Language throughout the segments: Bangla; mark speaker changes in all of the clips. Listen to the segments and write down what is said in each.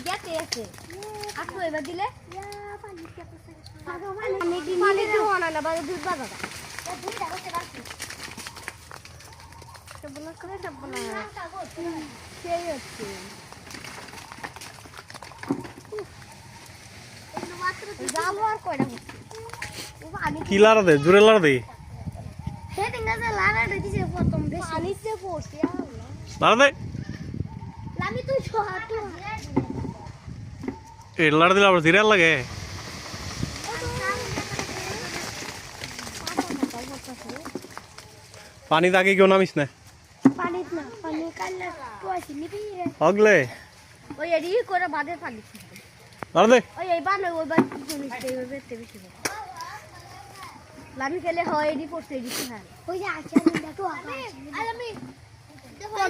Speaker 1: গেতে আছে আপু এবার দিলে
Speaker 2: পানি দিও না বাজে দুধ বাজা
Speaker 1: দুইটা করতে পারছি
Speaker 2: সবগুলো করে সবগুলো
Speaker 1: সেই হচ্ছে যাবো আর কয়টা হচ্ছে
Speaker 3: কি লাড়া দে জোরে লাড়া দে
Speaker 2: হে দিঙ্গাছে লাড়া দিছে প্রথম বেশি
Speaker 1: পানিতে পড়ছে
Speaker 3: লাড়া দে
Speaker 2: লামি তুই ছোট
Speaker 3: এ লাড়া দিলে আবার জিরা লাগে পানি তাকে কেউ নামিস না
Speaker 2: পানি না পানি কালে পয়সা নিবি
Speaker 3: হগলে
Speaker 1: ওই এডি করে বাদে পানি
Speaker 3: লাড়া দে
Speaker 1: ওই এইবার নয় ওইবার জিনিস এইভাবে বেশি লামি খেলে হয় এডি পড়ছে এডি হ্যাঁ
Speaker 2: ওই যে আছে আমি দেখো
Speaker 1: আর আমি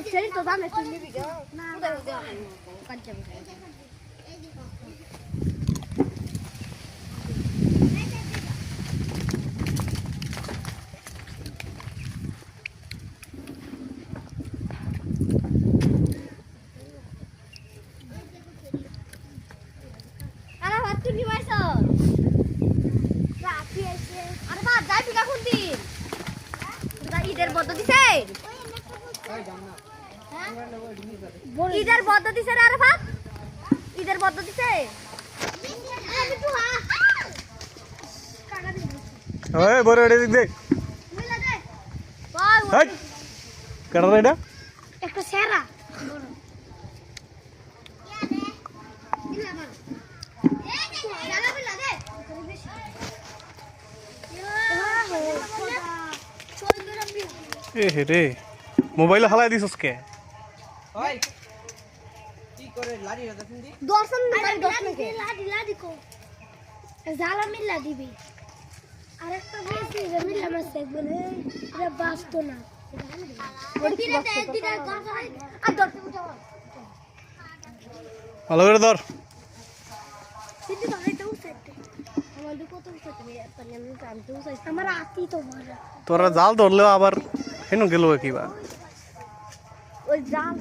Speaker 1: ছেড়ে তো দামে তুই নিবি না কাঁচা আরে ভাত তুই নিবাইছ
Speaker 2: রাখি আছে
Speaker 1: আরে ভাত যাই পিকা খুন্তি ঈদের বদ্ধ দিছে ঈদের বদ্ধ দিছে রে আরে ভাত ঈদের বদ্ধ দিছে
Speaker 2: আমি তো কাকা দিবি
Speaker 3: ওই বড় এডি দেখ
Speaker 2: মিলা দে
Speaker 3: হাই কাটা দে এটা
Speaker 2: একটা সেরা
Speaker 3: এ হে রে মোবাইল হালাই দিছস কে
Speaker 4: ওই কি করে লাড়ি রাখা শুনদি
Speaker 1: দর্শন মানে দর্শন কে
Speaker 2: লাডি লাডি কো জালা মিলা দিবি আরেকটা বেশি মিলা মাসে বলে রে বাস্তো না
Speaker 1: দিনে দে দিনে গর গরাই আর দর্শন উঠাও
Speaker 3: ভালো করে ধর
Speaker 2: কিন্তু ধরে উঠাইতে
Speaker 1: আমাদের কত উঠছে তুমি পানি আমি জানতে উঠাইছি
Speaker 2: আমার আতি তো বড়
Speaker 3: তোরা জাল ধরলেও আবার হেন গেল কিবা
Speaker 1: ওই জাল